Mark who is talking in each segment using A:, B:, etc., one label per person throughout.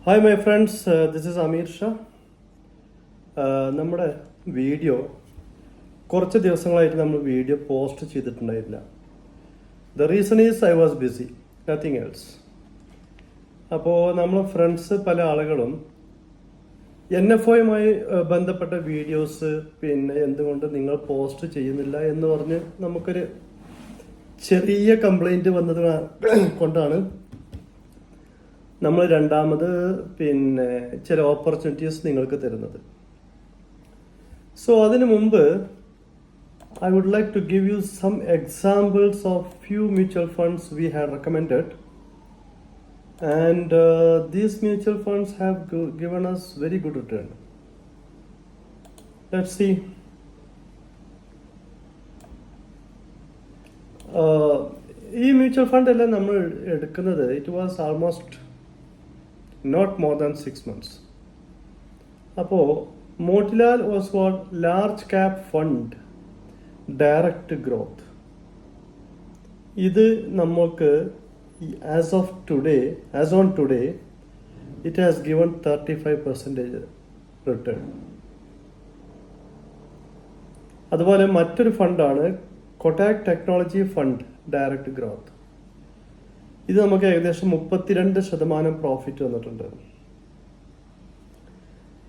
A: Hi my friends, this is Ameer Shah. നമ്മുടെ video കുറച്ച് ദിവസങ്ങളായിട്ട് നമ്മൾ വീഡിയോ പോസ്റ്റ് ചെയ്തിട്ടുണ്ടായില്ല. The reason is I was busy, nothing else. അപ്പോൾ നമ്മളെ ഫ്രണ്ട്സ് പല ആളുകളും NFOയുമായി ബന്ധപ്പെട്ട വീഡിയോസ് പിന്നെ എന്തുകൊണ്ട് നിങ്ങൾ പോസ്റ്റ് ചെയ്യുന്നില്ല എന്ന് പറഞ്ഞ് നമുക്കൊരു ചെറിയ കംപ്ലൈൻറ്റ് വന്നത് കൊണ്ടാണ് നമ്മൾ രണ്ടാമത് പിന്നെ ചില ഓപ്പർച്യൂണിറ്റീസ് നിങ്ങൾക്ക് തരുന്നത്. സോ അതിനു മുമ്പ് I would like to give you some examples of few mutual funds we have recommended and these mutual funds have given us very good return. Let's see. ഈ മ്യൂച്വൽ ഫണ്ട് എല്ലാം നമ്മൾ എടുക്കുന്നത് it was almost not more than 6 months. അപ്പോൾ Motilal Oswal large cap fund direct growth, ഇത് നമുക്ക് as on today it has given 35% return. അതുപോലെ മറ്റൊരു ഫണ്ടാണ് Kotak technology fund direct growth. ഇത് നമുക്ക് ഏകദേശം 32% പ്രോഫിറ്റ് വന്നിട്ടുണ്ട്.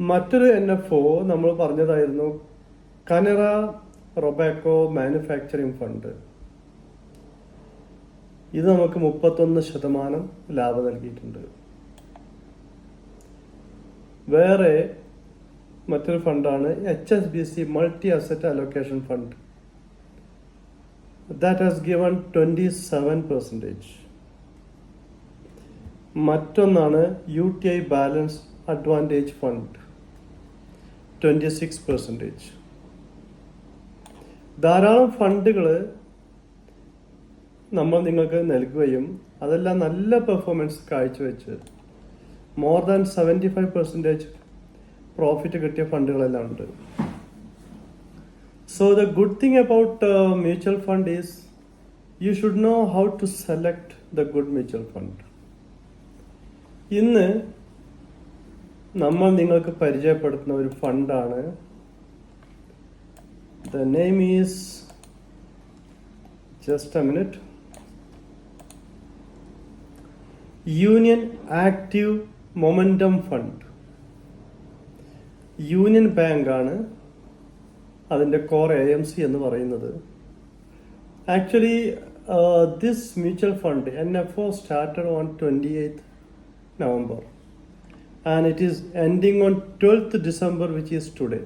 A: മറ്റൊരു NFO നമ്മൾ പറഞ്ഞതായിരുന്നു കനറ റൊബാക്കോ മാനുഫാക്ചറിംഗ് ഫണ്ട്. ഇത് നമുക്ക് 31% ലാഭം നൽകിയിട്ടുണ്ട്. വേറെ മറ്റൊരു ഫണ്ടാണ് HSBC multi asset allocation fund. That has given 27%. മറ്റൊന്നാണ് UTI ബാലൻസ് അഡ്വാൻറ്റേജ് ഫണ്ട് 26%. ധാരാളം ഫണ്ടുകൾ നമ്മൾ നിങ്ങൾക്ക് നൽകുകയും അതെല്ലാം നല്ല പെർഫോമൻസ് കാഴ്ചവെച്ച് മോർ ദാൻ 75% പ്രോഫിറ്റ് കിട്ടിയ ഫണ്ടുകളെല്ലാം ഉണ്ട്. So the good thing about mutual fund is you should know how to select the good mutual fund. ഇന്ന് നമ്മൾ നിങ്ങൾക്ക് പരിചയപ്പെടുത്തുന്ന ഒരു ഫണ്ടാണ്. The name is just a minute, Union active momentum fund. Union bank ആണ് അതിൻ്റെ കോർ AMC എന്ന് പറയുന്നത്. Actually this mutual fund NFO started on 28th November and it is ending on 12th December, which is today.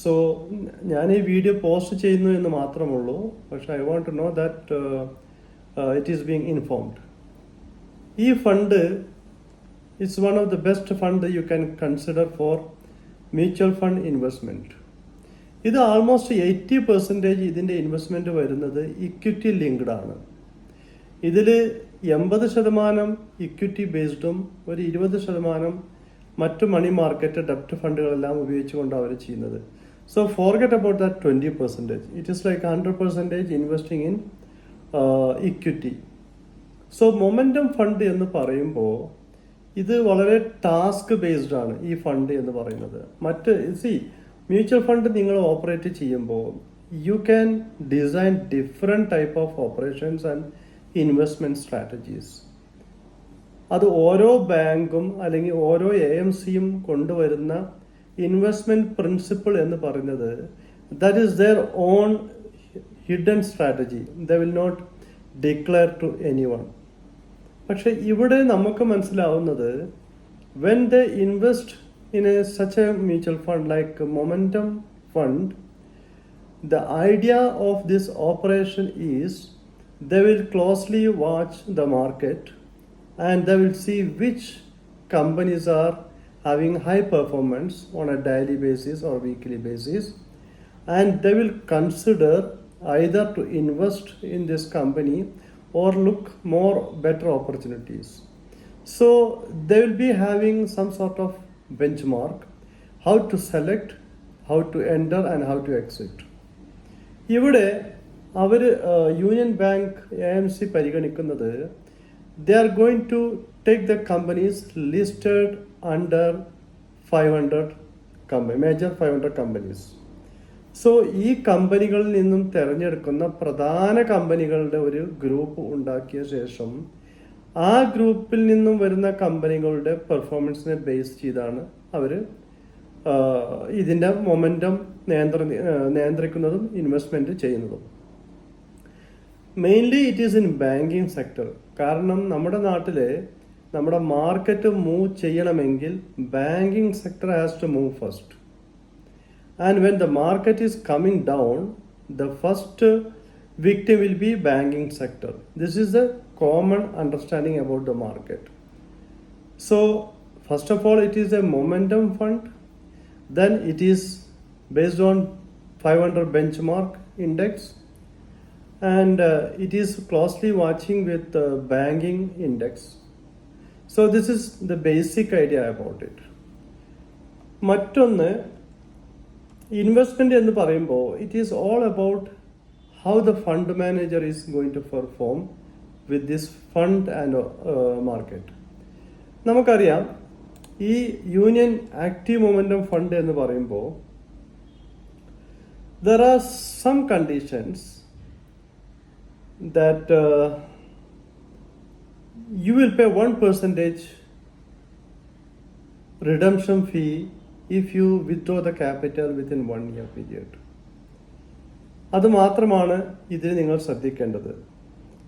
A: So ഞാൻ ഈ video post ചെയ്യുന്നു എന്ന് മാത്രമുള്ളൂ, പക്ഷെ I want to know that it is being informed. ഈ fund it's one of the best fund you can consider for mutual fund investment. ഇത് almost 80% ഇതിൻ്റെ investment വരുന്നത് ഇക്വിറ്റി ലിങ്ക്ഡ് ആണ്. ഇതിൽ 80% ഇക്വിറ്റി ബേസ്ഡും ഒരു 20% മറ്റു മണി മാർക്കറ്റ് ഡെപ്റ്റ് ഫണ്ടുകളെല്ലാം ഉപയോഗിച്ചുകൊണ്ട് അവർ ചെയ്യുന്നത്. So forget about that 20%. It is like 100% investing in equity. So momentum fund എന്ന് പറയുമ്പോൾ ഇത് വളരെ ടാസ്ക് ബേസ്ഡ് ആണ് ഈ ഫണ്ട് എന്ന് പറയുന്നത്. മ്യൂച്വൽ ഫണ്ട് നിങ്ങൾ ഓപ്പറേറ്റ് ചെയ്യുമ്പോൾ you can design different type of operations and investment strategies. അത് ഓരോ ബാങ്കും അല്ലെങ്കിൽ ഓരോ AMCയും കൊണ്ടുവരുന്ന ഇൻവെസ്റ്റ്മെന്റ് പ്രിൻസിപ്പിൾ എന്ന് പറയുന്നത് that is their own hidden strategy. They will not declare to anyone. പക്ഷെ ഇവിടെ നമുക്ക് മനസ്സിലാവുന്നത് when they invest in such a mutual fund like momentum fund, the idea of this operation is they will closely watch the market and they will see which companies are having high performance on a daily basis or weekly basis, and they will consider either to invest in this company or look more better opportunities. So they will be having some sort of benchmark, how to select, how to enter and how to exit. ഇവിടെ അവർ union bank AMC പരിഗണിക്കുന്നത് they are going to take the companies listed under 500 major 500 companies. So ഈ കമ്പനികളിൽ നിന്നും തിരഞ്ഞെടുക്കുന്ന പ്രധാന കമ്പനികളുടെ ഒരു group ഉണ്ടാക്കിയ ശേഷം ആ ഗ്രൂപ്പിൽ നിന്നും വരുന്ന കമ്പനികളുടെ പെർഫോമൻസിനെ ബേസ് ചെയ്താണ് അവർ ഇതിൻ്റെ മൊമെൻറ്റം നിയന്ത്രിക്കുന്നതും ഇൻവെസ്റ്റ്മെൻറ്റ് ചെയ്യുന്നതും. Mainly it is in banking sector. കാരണം നമ്മുടെ നാട്ടിലെ നമ്മുടെ മാർക്കറ്റ് മൂവ് ചെയ്യണമെങ്കിൽ banking sector has to move first. And when the market is coming down, the first victim will be banking sector. This is the common understanding about the market. So, first of all, it is a momentum fund. Then it is based on 500 benchmark index. And it is closely watching with the banking index. So, this is the basic idea about it. മറ്റൊന്ന്, investment എന്ന് പറയുമ്പോൾ it is all about how the fund manager is going to perform with this fund and market. നമുക്കറിയാം ഈ Union active momentum fund എന്ന് പറയുമ്പോൾ there are some conditions that you will pay 1% redemption fee if you withdraw the capital within 1 year period. അത് മാത്രമാണ് ഇതിൽ നിങ്ങൾ ശ്രദ്ധിക്കേണ്ടത്.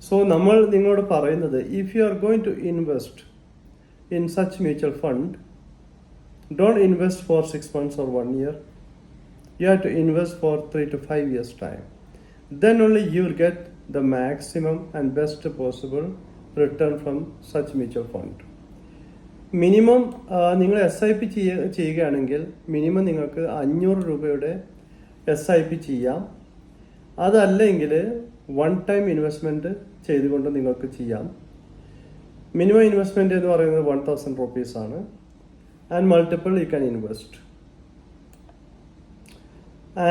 A: So നമ്മൾ നിങ്ങളോട് പറയുന്നത്, if you are going to invest in such mutual fund, don't invest for 6 months or 1 year. You have to invest for 3 to 5 years time. Then only you will get the maximum and best possible return from such mutual fund. Minimum നിങ്ങൾ SIP ചെയ്യുകയാണെങ്കിൽ minimum നിങ്ങൾക്ക് 500 രൂപയുടെ SIP ചെയ്യാം. അതല്ലെങ്കിൽ 1 time investment ചെയ്തുകൊണ്ട് നിങ്ങൾക്ക് ചെയ്യാം. Minimum investment എന്ന് പറയുന്നത് 1000 rupees ആണ്. And multiple you can invest.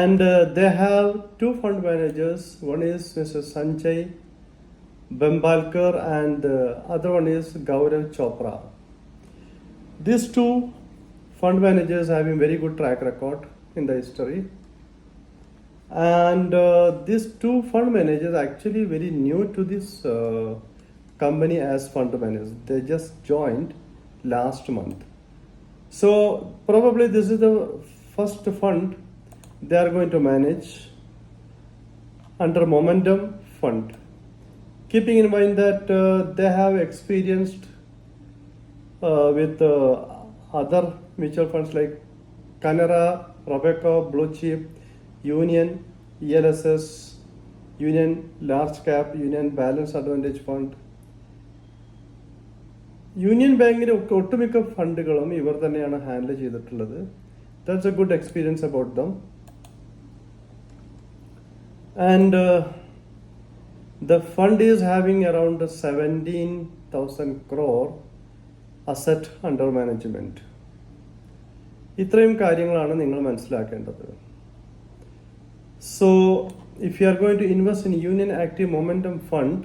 A: And they have 2 fund managers. One is Mr. Sanjay Bembalkar and other one is Gaurav Chopra. These 2 fund managers have a very good track record in the history. And these 2 fund managers actually very new to this company as fund managers. They just joined last month. So probably this is the first fund they are going to manage under Momentum Fund. Keeping in mind that they have experienced with other mutual funds like Canara, Robeco, Blue Chip, Union, ELSS, Union Large Cap, Union Balance Advantage Fund. Union ബാങ്കിൻ്റെ ഒട്ടുമിക്ക ഫണ്ടുകളും ഇവർ തന്നെയാണ് handle ചെയ്തിട്ടുള്ളത്. That's A good experience about them. And the fund is having around 17,000 crore asset under management. ഇത്രയും കാര്യങ്ങളാണ് നിങ്ങൾ മനസ്സിലാക്കേണ്ടത്. So if you are going to invest in Union Active Momentum Fund,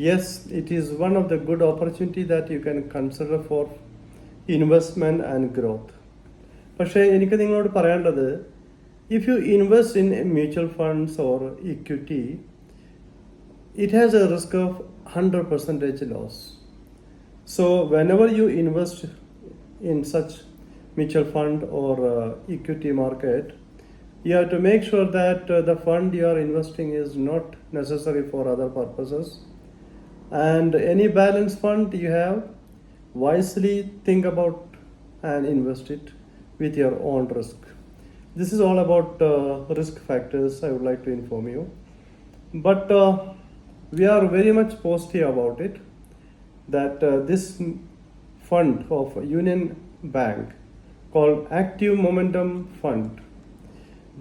A: yes, it is one of the good opportunity that you can consider for investment and growth. പക്ഷേ എനിക്ക് നിങ്ങളോട് പറയാനുള്ളത്, if you invest in mutual funds or equity, it has a risk of 100% loss. So whenever you invest in such mutual fund or equity market, you have to make sure that the fund you are investing is not necessary for other purposes. And any balance fund you have, wisely think about and invest it with your own risk. This is all about risk factors I would like to inform you. But we are very much positive about it, that this fund of Union Bank called Active Momentum Fund,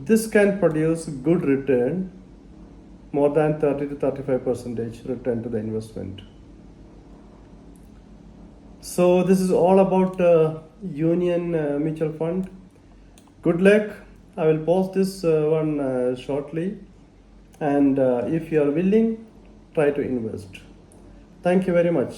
A: this can produce good return, more than 30 to 35% return to the investment. So this is all about Union Mutual Fund. Good luck. I will post this one shortly, and if you are willing, try to invest. Thank you very much.